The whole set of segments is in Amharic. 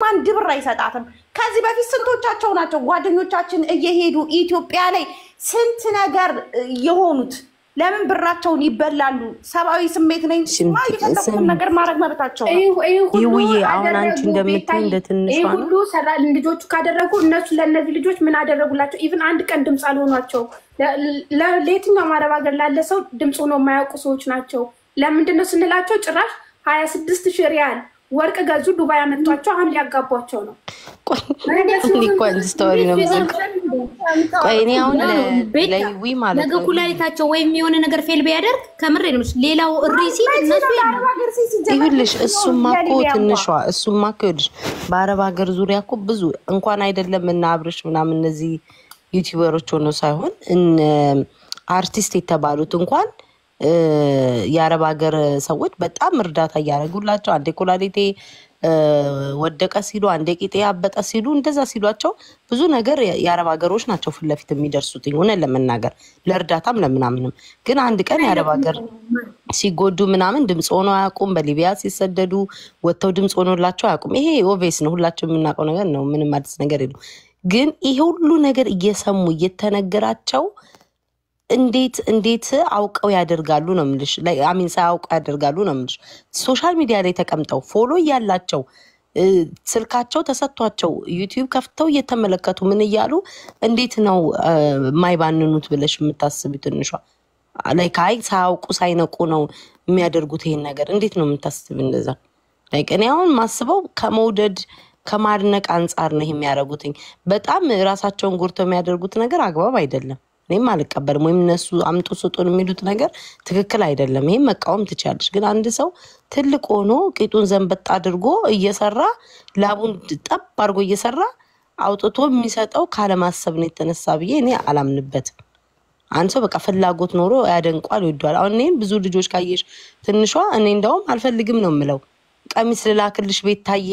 አንድ ብር አይሰጣትም ከዚህ በፊት ስንቶቻቸው ናቸው ጓደኞቻችን እየሄዱ ኢትዮጵያ ላይ ስንት ነገር የሆኑት ለምን ብራቸውን ይበላሉ ሰባዊ ስሜት ነኝ ማይፈለኩ ነገር ማድረግ መብታቸው ይውዬ አሁን አንቺ እንደምትይ እንደትንሽ ነው ሁሉ ልጆቹ ካደረጉ እነሱ ለነዚህ ልጆች ምን አደረጉላቸው ኢቭን አንድ ቀን ድምጽ አልሆኗቸው ለየትኛው ማረብ ሀገር ላለ ሰው ድምጽ ሆኖ የማያውቁ ሰዎች ናቸው ለምንድነው ስንላቸው ጭራሽ 26000 ሪያል ወርቅ ገዙ ዱባይ አመጣቸው አሁን ሊያጋቧቸው ነው ቆይ ስቶሪ ነው ቆይ እኔ አሁን ለይዊ ማለት ነገ ኩላሊታቸው ወይም የሆነ ነገር ፌል ቢያደርግ ከምሬ ነው ሌላው ሪሲ እነሱ ይኸውልሽ እሱማ እኮ ይኸውልሽ በአረብ ሀገር ዙሪያ እኮ ብዙ እንኳን አይደለም እና አብርሽ ምናምን እነዚህ ዩቲዩበሮች ሆነው ሳይሆን አርቲስት የተባሉት እንኳን የአረብ ሀገር ሰዎች በጣም እርዳታ ያደርጉላቸው አንዴ ኩላሊቴ ወደቀ ሲሉ አንዴ ቂጤ ያበጠ ሲሉ እንደዛ ሲሏቸው ብዙ ነገር የአረብ ሀገሮች ናቸው ፍለፊት የሚደርሱት ሆነ ለመናገር ለእርዳታም ለምናምንም ግን አንድ ቀን የአረብ ሀገር ሲጎዱ ምናምን ድምጽ ሆኖ አያውቁም በሊቢያ ሲሰደዱ ወጥተው ድምጽ ሆኖላቸው አያውቁም ይሄ ኦቬስ ነው ሁላችንም የምናውቀው ነገር ነው ምንም አዲስ ነገር የለም ግን ይሄ ሁሉ ነገር እየሰሙ እየተነገራቸው እንዴት አውቀው ያደርጋሉ ነው ምልሽ አሚን ሳያውቀው ያደርጋሉ ነው ምልሽ ሶሻል ሚዲያ ላይ ተቀምጠው ፎሎ ያላቸው ስልካቸው ተሰጥቷቸው ዩቲዩብ ከፍተው እየተመለከቱ ምን ይያሉ እንዴት ነው ማይባንኑት ብለሽ የምታስቢው ትንሿ አይ ሳያውቁ ሳይነቁ ነው የሚያደርጉት ይሄን ነገር እንዴት ነው የምታስቢው እንደዛ እኔ አሁን ማስበው ከመውደድ ከማድነቅ አንፃር ነው የሚያደርጉትኝ በጣም ራሳቸውን ጉርተው የሚያደርጉት ነገር አግባብ አይደለም እኔም አልቀበልም ወይም እነሱ አምጡ ስጡን የሚሉት ነገር ትክክል አይደለም ይሄን መቃወም ትቻለሽ ግን አንድ ሰው ትልቅ ሆኖ ቂጡን ዘንበጥ አድርጎ እየሰራ ላቡን ጠብ አድርጎ እየሰራ አውጥቶ የሚሰጠው ካለማሰብ ነው የተነሳ ብዬ እኔ አላምንበትም አንድ ሰው በቃ ፍላጎት ኖሮ ያደንቋል ይወዳል አሁን እኔም ብዙ ልጆች ካየሽ ትንሿ እኔ እንደውም አልፈልግም ነው የምለው ቀሚስ ልላክልሽ ቤት ታዬ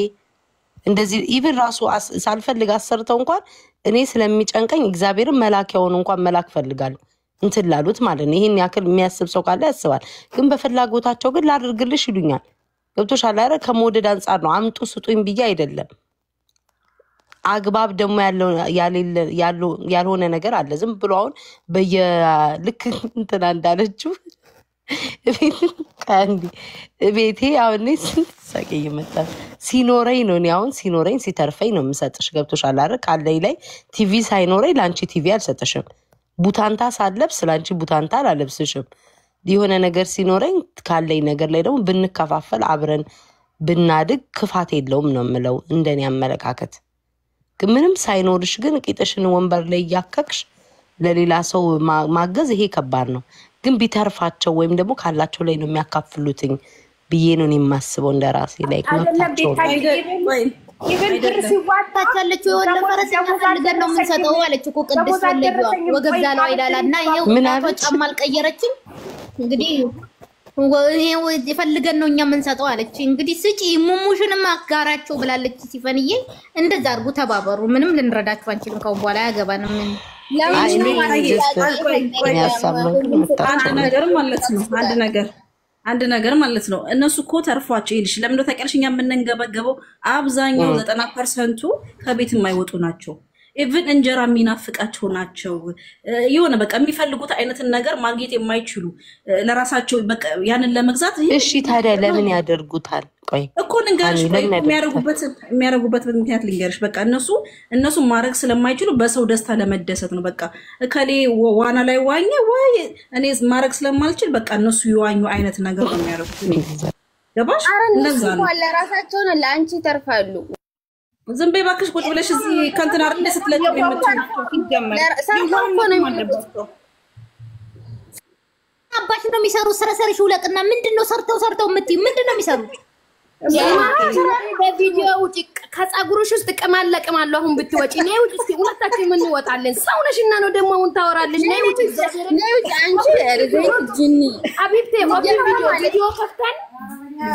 እንደዚህ ኢቭን ራሱ ሳልፈልግ አሰርተው እንኳን እኔ ስለሚጨንቀኝ እግዚአብሔርን መላኪያውን እንኳን መላክ ፈልጋለሁ እንትን ላሉት ማለት ነው ይሄን ያክል የሚያስብ ሰው ካለ ያስባል ግን በፍላጎታቸው ግን ላድርግልሽ ይሉኛል ገብቶሻል አይደል ከመውደድ አንፃር ነው አምጡ ስጡኝ ብዬ አይደለም አግባብ ደግሞ ያልሆነ ነገር አለ ዝም ብሎ አሁን በየልክ እንትና እንዳለችው ካንዲ ቤቴ አሁን ሰቀይ መጣ ሲኖረኝ ነው አሁን ሲኖረኝ ሲተርፈኝ ነው የምሰጥሽ ገብቶሻል አይደል ካለይ ላይ ቲቪ ሳይኖረኝ ላንቺ ቲቪ አልሰጥሽም ቡታንታ ሳለብስ ላንቺ ቡታንታ አልለብስሽም የሆነ ነገር ሲኖረኝ ካለይ ነገር ላይ ደግሞ ብንከፋፈል አብረን ብናድግ ክፋት የለውም ነው የምለው እንደኔ አመለካከት ግን ምንም ሳይኖርሽ ግን ቂጥሽን ወንበር ላይ ያከክሽ ለሌላ ሰው ማገዝ ይሄ ከባድ ነው ግን ቢተርፋቸው ወይም ደግሞ ካላቸው ላይ ነው የሚያካፍሉትኝ ብዬ ነው የማስበው እንደራሴ ላይ መጣቸው ይሄን ድርስ ይዋጣቻለች ወለ ፈረሰኛ ፈልገን ነው የምንሰጠው አለች እኮ ቅድስት ወለየው ወገብዛለው አይላላና ይሄው እናቷ ጫማል ቀየረችን እንግዲህ ይሄው ይፈልገን ነው እኛ የምንሰጠው አለች እንግዲህ ስጪ ሙሙሽንም አጋራቸው ብላለች ሲፈንዬ እንደዛ አርጉ ተባበሩ ምንም ልንረዳችሁ አንችልም ካው በኋላ ያገባንም አንድ ነገር ማለት ነው እነሱ እኮ ተርፏቸው ይልሽ ለምን ነው ተቀርሽኛ የምንንገበገበው አብዛኛው 90% ከቤት የማይወጡ ናቸው ኢቭን እንጀራ የሚናፍቃቸው ናቸው የሆነ በቃ የሚፈልጉት አይነትን ነገር ማግኘት የማይችሉ ለራሳቸው በቃ ያንን ለመግዛት እሺ ታዲያ ለምን ያደርጉታል ቆይ እኮ ልንገርሽ የሚያደርጉበት ምክንያት ልንገርሽ በቃ እነሱ ማድረግ ስለማይችሉ በሰው ደስታ ለመደሰት ነው በቃ ከሌ ዋና ላይ ዋኘ ወይ እኔ ማድረግ ስለማልችል በቃ እነሱ ይዋኙ አይነት ነገር ነው የሚያደርጉት ገባሽ እንደዛ ነው ለራሳቸው ነው ለአንቺ ተርፋሉ ዝም በይ እባክሽ ቁጭ ብለሽ እዚህ ከንተና አይደል ስትለቀም የምትችይው ይጀምራል አባሽ ነው የሚሰሩ ሰረሰርሽ ውለቅና ምንድነው ሰርተው የምትይ ምንድነው የሚሰሩት በቪዲዮ ውጪ ከጻጉሩሽ ውስጥ ቀማለቀማለሁ አሁን ብትወጪ ነይ ውጪ እስኪ ሁለታችን ምን እንወጣለን ሰውነሽና ነው ደግሞ አሁን ታወራለሽ ነይ ውጪ አንቺ እርዘይ ጅኒ አቢብቴ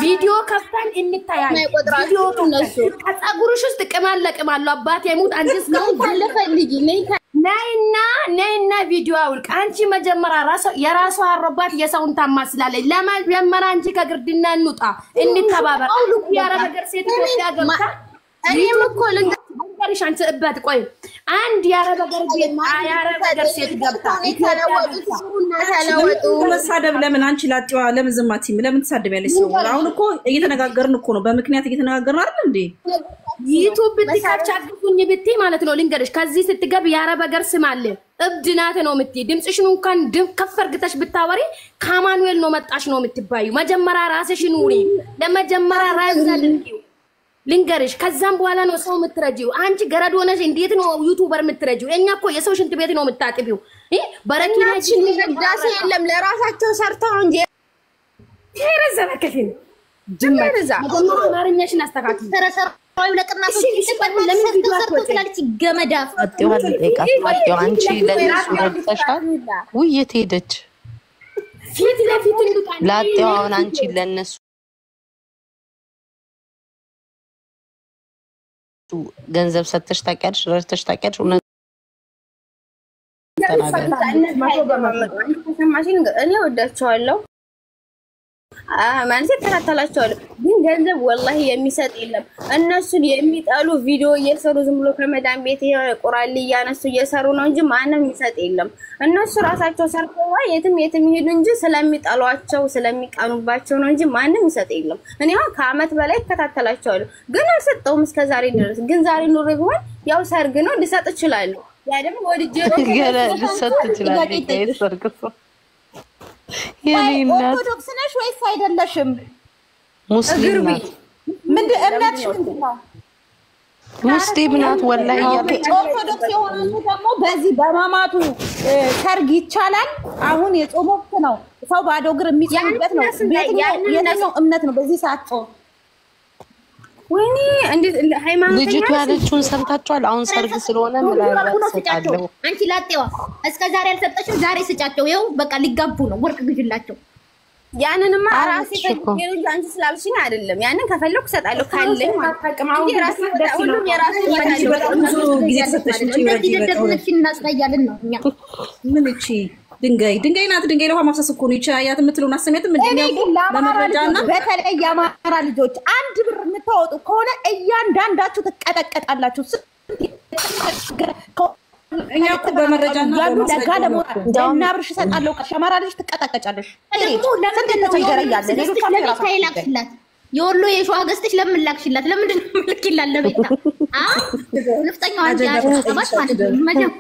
ቪዲዮ ከፍተን እንታያለን ቪዲዮ ተነሱ ከጻጉሩሽ ውስጥ ቀማለቀማለሁ አባቴ ሙት አንቺስ ነው ባለፈልጊ ነይና ቪዲዮ አውልቅ አንቺ መጀመሪያ የራሷ አረባት የሰውን ታማስላለች ለማን አንቺ ከግርድና እንውጣ እንተባበር አውልቁ ያረ ነገር ሴት ኢትዮጵያ ገብታ እኔም እኮ ልንገርሽ አንቺ እበት ቆይ አንድ ያረበገር ሴት ገብታ ተለወጡ መሳደብ ለምን አንቺ ላጥዋ ለምን ዝም አትይም? ለምን ትሳደቢያለሽ? ሰው አሁን እኮ እየተነጋገርን እኮ ነው። በምክንያት እየተነጋገርን አይደል እንዴ? ዩቲዩብ ብትካቻግፉኝ ብትይ ማለት ነው ልንገርሽ ከዚህ ስትገብ ያረበገር ስም አለ እብድናት ነው የምትይ ድምጽሽን እንኳን ከፍ አድርገሽ ብታወሪ ከማኑኤል ነው መጣሽ ነው የምትባዩ። መጀመሪያ ራስሽን ውሪ ለመጀመሪያ ራስ አድርጊው ልንገርሽ ከዛም በኋላ ነው ሰው የምትረጂው። አንቺ ገረድ ሆነሽ እንዴት ነው ዩቲዩበር የምትረጂው? እኛ እኮ የሰው ሽንት ቤት ነው የምታጥቢው። በረኪናችን ዳሴ የለም ለራሳቸው ሰርተው እንጂ ተረዘበ ከፊል ጀመረዛ አማርኛሽን አስተካክል ተረሰራው ለቅናቱ ለምን ትላለች ገመዳ አጥዋል ለቃት አንቺ ለነሱ ረድተሻል ወይ የት ሄደች? ፊት ለፊት ላጤው አሁን አንቺ ለነሱ ገንዘብ ሰጥተሽ ታውቂያለሽ? ረድተሽ ታውቂያለሽ? እኔ ወዳቸዋለሁ ማለት ተከታተላቸዋለሁ ግን ገንዘብ ወላሂ የሚሰጥ የለም። እነሱን የሚጣሉ ቪዲዮ እየሰሩ ዝም ብሎ ከመዳን ቤት ቁራል እያነሱ እየሰሩ ነው እንጂ ማንም የሚሰጥ የለም። እነሱ ራሳቸው ሰርተው የትም ይሄዱ እንጂ ስለሚጣሏቸው ስለሚቃኑባቸው ነው እንጂ ማንም ይሰጥ የለም። እኔ ከአመት በላይ ተከታተላቸዋለሁ ግን አልሰጠውም እስከዛሬ ድረስ። ግን ዛሬ ኑሮ ቢሆን ያው ሰርግ ነው ልሰጥ እችላለሁ። ያ ደግሞ ወድጄ ነው ልሰጥ እችላለሁ። ሰርግሶ ኦርቶዶክስ ነሽ ወይስ አይደለሽም? ሙስሊም ናት። ምንድን እምነትሽ ምንድን ነው? ሙስሊም ናት ወላሂ። ኦርቶዶክስ የሆኑ ደግሞ በዚህ በማማቱ ሰርግ ይቻላል። አሁን የጾም ወቅት ነው። ሰው ባዶ እግር የሚጾምበት ነው። የትኛው እምነት ነው በዚህ ሰዓት ጾም? ወይኔ እንዴት ሃይማኖት ልጅቱ ያለችውን ሰምታችኋል? አሁን ሰርግ ስለሆነ ምናምን ሰጣለው። አንቺ ላጤዋ እስከ ዛሬ አልሰጠሽም፣ ዛሬ ስጫቸው። ይኸው በቃ ሊጋቡ ነው። ወርቅ ግዥላቸው። ያንንማ ራሴ ከጀሩ አንቺ ስላልሽኝ አይደለም። ያንን ከፈለኩ ሰጣለሁ ካለኝ ማጣቀማው የራሴ ሁሉም የራሴ ጊዜ ተሰጠሽ እንጂ ይደደብልሽን እናስቀያለን ነው እኛ ምን እቺ ድንጋይ ናት። ድንጋይ ለውሃ ማፍሰስ እኮ ነው። አያት የምትለውን አሰሚያትም እንደኛው ለመረጃና በተለይ የአማራ ልጆች አንድ ብር የምታወጡ ከሆነ እያንዳንዳችሁ ትቀጠቀጣላችሁ። እኛ እኮ በመረጃና ለጋ ለሞት እና ብርሽ ሰጣለሁ ከአማራ ልጅ ትቀጠቀጫለሽ። ስንት ተቸገረያለ ሌሎች ታይላክሽላት የወሎ የሸዋ ገዝተሽ ለምን ላክሽላት? ለምንድን ነው ምልክላት ለቤታ ነፍጠኛው አንቺ አሽቀባት ማለት ነው።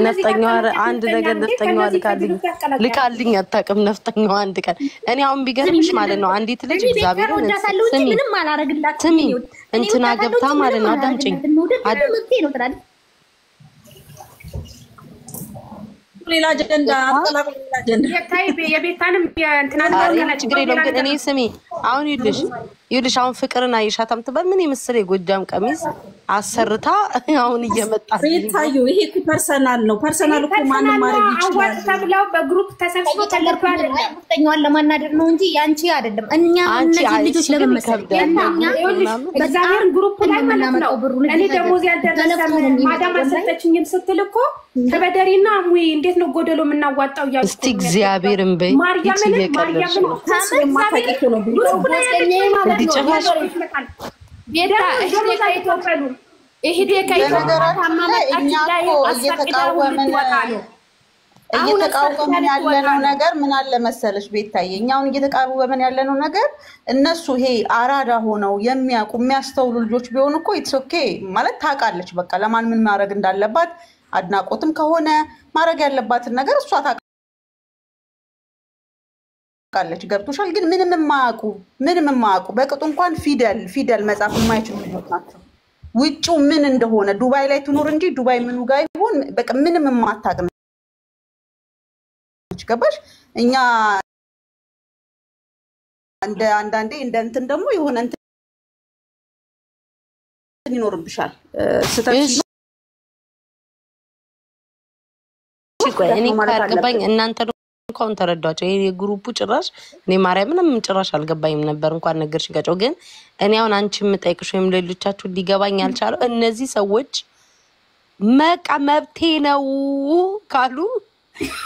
ነፍጠኛዋ አንድ ነገር ነፍጠኛዋ ልካልኝ አታውቅም። ነፍጠኛዋ አንድ ቀን እኔ አሁን ቢገርምሽ ማለት ነው አንዲት ልጅ እግዚአብሔር ስሚ እንትና ገብታ ማለት ነው አዳምጪኝ ሌላ አጀንዳ የቤታንም ችግር የለውም። ግን እኔ ስሚ አሁን ይኸውልሽ አሁን ፍቅርን አይሻታም ትበል ምን የምስል የጎጃም ቀሚስ አሰርታ አሁን እየመጣች ቤታዩ ይሄ እኮ ፐርሰናል ነው። ፐርሰናል እኮ ማንም ማድረግ ይችላል ተብለው በግሩፕ ተሰብስበው ተለርኩ አይደለም። ነፍጠኛዋን ለማናደር ነው እንጂ ያንቺ አይደለም። እኛ እነዚህ ልጆች ለመመሰል በዛሬን ግሩፕ ላይ ማለት ነው። እኔ ደሞዝ ያልደረሰም ማዳም አሰጠችኝም ስትል እኮ ተበደሪና ሙይ እንዴት ነው ጎደሎ የምናዋጣው ያለው እስቲ እግዚአብሔርን በይ ማርያምን ማታቂቱ ነው ዲጨማሽ ቤታ ከይቶፈሉ እህዴ እየተቃወመን ያለነው ነገር ምን አለ መሰለሽ ቤታዬ፣ እኛውን እየተቃወመን ያለነው ነገር እነሱ ይሄ አራዳ ሆነው የሚያውቁ የሚያስተውሉ ልጆች ቢሆኑ እኮ ኢትስ ኦኬ ማለት ታውቃለች። በቃ ለማን ምን ማድረግ እንዳለባት አድናቆትም ከሆነ ማድረግ ያለባትን ነገር እሷ ታውቃለች። ገብቶሻል? ግን ምንም የማያውቁ በቅጡ እንኳን ፊደል መጻፍ የማይችሉ ልጆች ናቸው። ውጪው ምን እንደሆነ ዱባይ ላይ ትኖር እንጂ ዱባይ ምኑ ጋር ይሆን በቃ ምንም የማታውቅ ገባሽ? እኛ እንደ አንዳንዴ እንደ እንትን ደግሞ የሆነ እንትን ይኖርብሻል ስተሽ እኔ ካልገባኝ እናንተ እንኳን ተረዳቸው። ይሄ ግሩፑ ጭራሽ እኔ ማርያምንም ጭራሽ አልገባኝም ነበር እንኳን ነገርሽኝ ጋጨው። ግን እኔ አሁን አንቺ የምጠይቅሽ ወይም ሌሎቻችሁ ሊገባኝ ያልቻለው እነዚህ ሰዎች መቃ መብቴ ነው ካሉ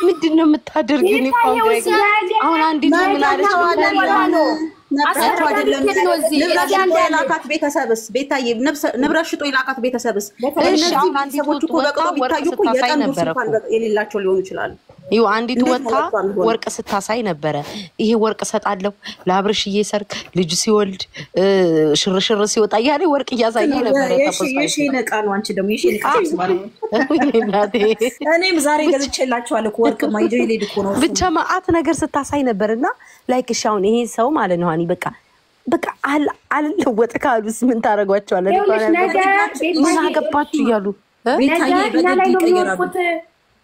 ምንድነው የምታደርጊው? እኔ ኮንግሬስ አሁን አንዲት ምን አለች ነብራቸው አይደለም ንብረት የላካት ቤተሰብስ ቤታዬ ንብረት ሽጦ የላካት ቤተሰብስ እነዚህ ቤተሰቦች እኮ በቅጦ ቢታዩ እኮ የቀን ጉርስ እንኳን የሌላቸው ሊሆኑ ይችላሉ። ይኸው አንዲቱ ወጣ ወርቅ ስታሳይ ነበረ። ይሄ ወርቅ ሰጣለሁ ለአብርሽዬ ሰርግ ልጅ ሲወልድ ሽርሽር ሲወጣ ያለ ወርቅ እያሳየ ነበረ። እሺ ነቃ ነው። አንቺ ደግሞ እሺ ነቃ ማለት እኔም ዛሬ ገዝቼላችኋለሁ እኮ ወርቅ ማይጆ ይሌድ እኮ ነው። ብቻ ማአት ነገር ስታሳይ ነበርና ላይክ ሻውን ይሄ ሰው ማለት ነው ሃኒ በቃ አልለወጥ ካሉስ ምን ታረጋቸዋለህ? ምን አገባችሁ እያሉ ቤታዬ በግድ ይቀየራሉ።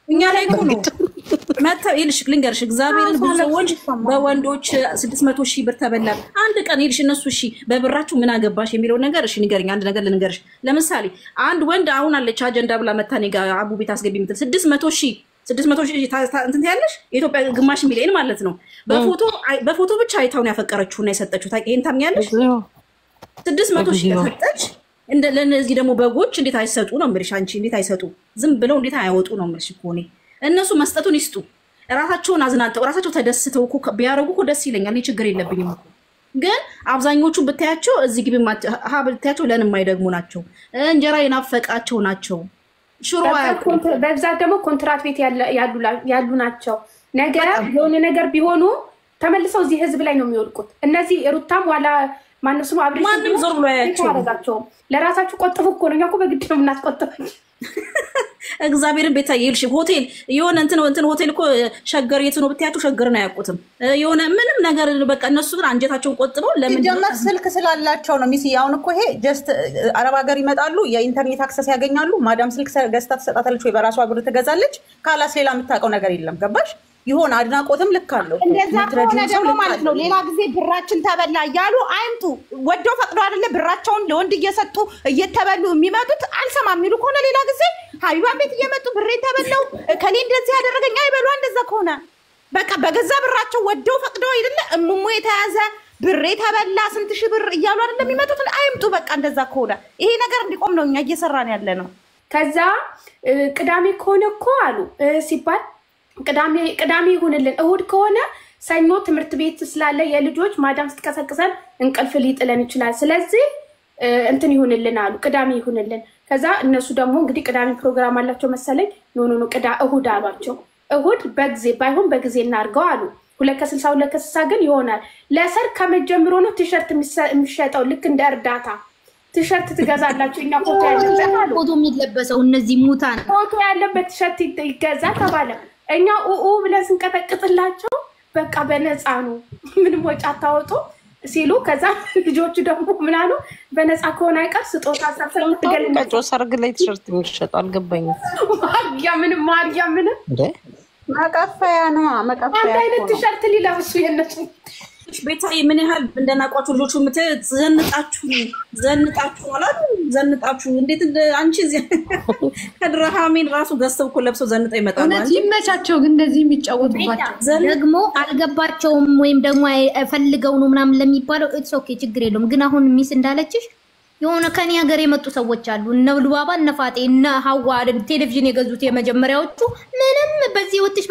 እኛ ላይ እኮ ነው መተው ይልሽ ልንገርሽ እግዚአብሔርን ብዙ ሰዎች በወንዶች 600,000 ብር ተበላል። አንድ ቀን ይልሽ እነሱ እሺ በብራችሁ ምን አገባሽ የሚለው ነገር እሺ ንገርኝ። አንድ ነገር ልንገርሽ። ለምሳሌ አንድ ወንድ አሁን አለች አጀንዳ ብላ መታኔ ጋር አቡ ቤት አስገቢ የምትል 600,000 እንትን ያለሽ የኢትዮጵያ ግማሽ ሚሊዮን ማለት ነው። በፎቶ ብቻ አይታውን ያፈቀረችውና የሰጠችው ይሄን ታምኛለሽ? 600,000 ያፈጠች ለነዚህ ደግሞ በጎች እንዴት አይሰጡ ነው የምልሽ። አንቺ እንዴት አይሰጡ ዝም ብለው እንዴት አያወጡ ነው የምልሽ እኮ እኔ። እነሱ መስጠቱን ይስጡ። ራሳቸውን አዝናንተው ራሳቸው ተደስተው እኮ ቢያረጉ እኮ ደስ ይለኛል። እኔ ችግር የለብኝም እኮ። ግን አብዛኞቹ ብታያቸው እዚህ ግቢ ብታያቸው ለምን የማይደግሙ ናቸው። እንጀራ የናፈቃቸው ናቸው። ሽሮ በብዛት ደግሞ ኮንትራት ቤት ያሉ ናቸው። ነገር የሆነ ነገር ቢሆኑ ተመልሰው እዚህ ህዝብ ላይ ነው የሚወድቁት። እነዚህ ሩታም ዋላ ማንሱ አብሪሽ ማንም ዞር ብሎ ያያቸው ለራሳችሁ ቆጥፉ እኮ ነው። እኛ እኮ በግድ ነው የምናስቆጥፈው። እግዚአብሔርን ቤታዬ ይልሽ ሆቴል የሆነ እንትን ሆቴል እኮ ሸገር የት ነው ብታያቸው ሸገርን አያውቁትም። የሆነ ምንም ነገር በቃ እነሱ ግን አንጀታቸውን ቆጥበው ለምን ጀመር ስልክ ስላላቸው ነው። ሚሲ አሁን እኮ ይሄ ጀስት አረብ ሀገር ይመጣሉ፣ የኢንተርኔት አክሰስ ያገኛሉ። ማዳም ስልክ ገዝታ ትሰጣታለች ወይ በራሷ ብር ትገዛለች። ካላስ ሌላ የምታውቀው ነገር የለም። ገባሽ? ይሆን አድናቆትም ልክ አለው። እንደዛ ከሆነ ደግሞ ማለት ነው ሌላ ጊዜ ብራችን ተበላ እያሉ አይምጡ። ወደው ፈቅዶ አይደለ ብራቸውን ለወንድ እየሰጡ እየተበሉ የሚመጡት። አልሰማም የሚሉ ከሆነ ሌላ ጊዜ ሀቢባን ቤት እየመጡ ብሬን ተበላው ከሌ እንደዚህ ያደረገኝ አይበሉ። እንደዛ ከሆነ በቃ በገዛ ብራቸው ወደው ፈቅዶ አይደለ እሙሙ የተያዘ ብሬ ተበላ ስንት ሺህ ብር እያሉ አይደለ የሚመጡት። አይምጡ በቃ እንደዛ ከሆነ ይሄ ነገር እንዲቆም ነው እኛ እየሰራን ያለ ነው። ከዛ ቅዳሜ ከሆነ እኮ አሉ ሲባል ቅዳሜ ይሁንልን። እሁድ ከሆነ ሰኞ ትምህርት ቤት ስላለ የልጆች ማዳም ስትቀሰቅሰን እንቅልፍ ሊጥለን ይችላል። ስለዚህ እንትን ይሁንልን አሉ፣ ቅዳሜ ይሁንልን። ከዛ እነሱ ደግሞ እንግዲህ ቅዳሜ ፕሮግራም አላቸው መሰለኝ። ኖ እሁድ አሏቸው። እሁድ በጊዜ ባይሆን በጊዜ እናርገው አሉ። 2:60 2:60 ግን ይሆናል። ለሰርግ ከመጀመሩ ነው ቲሸርት የሚሸጠው ልክ እንደ እርዳታ ቲሸርት ትገዛላችሁ። እኛ ፎቶ ያለበት አሉ ፎቶ የሚለበሰው እነዚህ ሙታን ፎቶ ያለበት ቲሸርት ይገዛ ተባለ። እኛ ብለን ስንቀጠቅጥላቸው በቃ በነፃ ነው ምንም ወጪ አታወጡ ሲሉ ከዛ ልጆቹ ደግሞ ምን አሉ? በነፃ ከሆነ አይቀር ስጦታ ሰብሰብ ትገልልቀጮ ሰርግ ላይ ቲሸርት የሚሸጥ አልገባኝም። ማርያምን መቀፈያ ነው መቀፈያ አንድ አይነት ቲሸርት ሊለብሱ የነሱ ቤታዬ ምን ያህል እንደናቋችሁ ልጆቹ ዘንጣችሁ አላሉ። ዘንጣችሁ እንዴት አንቺ እዚህ ከድራሃሜን ራሱ ገዝተው እኮ ለብሰው ዘንጠው ይመጣሉ። አንቺ ይመቻቸው ግን እንደዚህ የሚጫወቱባቸው ደግሞ አልገባቸውም ወይም ደግሞ ፈልገው ነው ምናምን ለሚባለው ኢትስ ኦኬ ችግር የለውም። ግን አሁን ሚስ እንዳለችሽ የሆነ ከኔ ሀገር የመጡ ሰዎች አሉ። እነ ሉባባ እነ ፋጤ እነ ሀዋ ቴሌቪዥን የገዙት የመጀመሪያዎቹ ምንም በዚህ ወጥሽ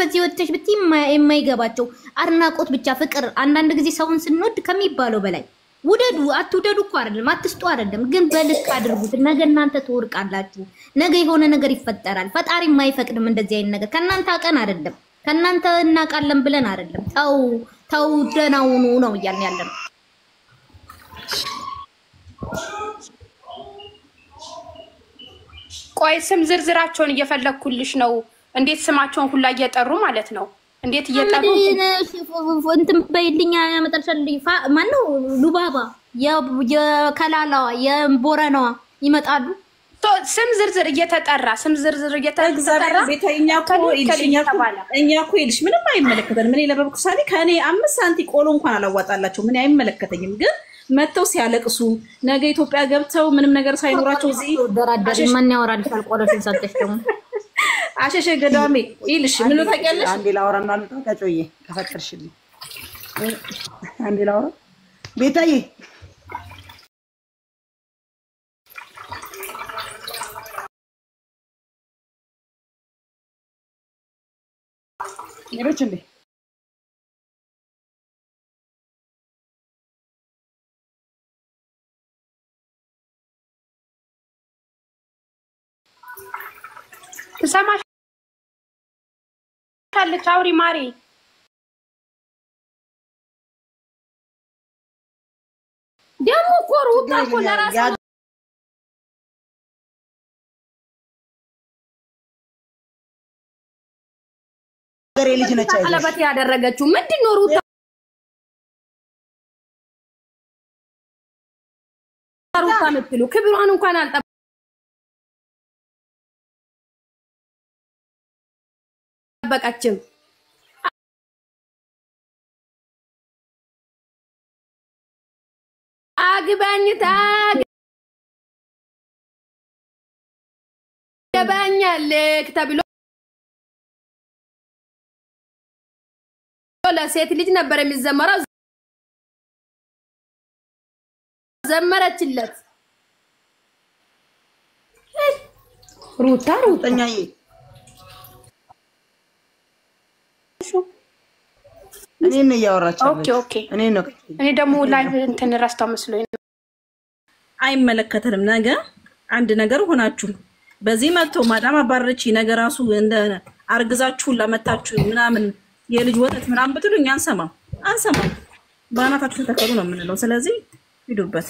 ብትይ የማይገባቸው አድናቆት ብቻ ፍቅር። አንዳንድ ጊዜ ሰውን ስንወድ ከሚባለው በላይ ውደዱ አትውደዱ እኮ አይደለም አትስጡ አይደለም፣ ግን በልክ አድርጉት። ነገ እናንተ ትወርቃላችሁ። ነገ የሆነ ነገር ይፈጠራል። ፈጣሪ የማይፈቅድም እንደዚህ አይነት ነገር ከናንተ አቀን አይደለም ከናንተ እናቃለን ብለን አይደለም። ተው ደናውኑ ነው እያልን ያለነው። ቆይ ስም ዝርዝራቸውን እየፈለኩልሽ ነው። እንዴት ስማቸውን ሁላ እየጠሩ ማለት ነው? እንዴት እየጠሩ እንትን በይልኛ ያመጣልሻል። ማነው ሉባባ የከላላዋ የቦረናዋ ይመጣሉ። ስም ዝርዝር እየተጠራ ቤተኛ እኮ ይልሽ ምንም አይመለከተንም። ምን ለበብኩ ሳሊ ከኔ 5 ሳንቲ ቆሎ እንኳን አላዋጣላቸው። ምን አይመለከተኝም። ግን መተው ሲያለቅሱ ነገ ኢትዮጵያ ገብተው ምንም ነገር ሳይኖራቸው እዚህ ደራደር ማን ያወራልሻል? ቆሎሽን ሰጥተሽ ደግሞ አሸሸ ገዳሜ ይልሽ ምን ነው ታውቂያለሽ? አንዴ ላወራና ከጮዬ ከፈቀድሽልኝ አንዴ ላወራ ቤታዬ ሌሎች እንዴ ትሰማሻለች? አውሪ ማሪ። ደግሞ እኮ ሩታ እኮ ለራሷ ገሬ ልጅ ነች አይደል? ቀለበት ያደረገችው ምንድነው? ሩታ ምትሉ ክብሯን እንኳን አልጠበቀችም። አግባኝ ታገባኛለህ ተብሎ ለሴት ልጅ ነበር የሚዘመረው። ዘመረችለት ሩታኛዬ። እኔ ነው ያወራቻለሁ። ኦኬ እኔ ደግሞ ላይቭ እንትን ረስታው መስሎኝ። አይመለከተንም። ነገ አንድ ነገር ሆናችሁ በዚህ መጥቶ ማዳም አባረች ነገር ራሱ እንደ አርግዛችሁ ለመታችሁ ምናምን የልጅ ወተት ምናምን ብትሉኝ አንሰማም። ባናታችሁ ተከሩ ነው የምንለው። ስለዚህ ሂዱበት።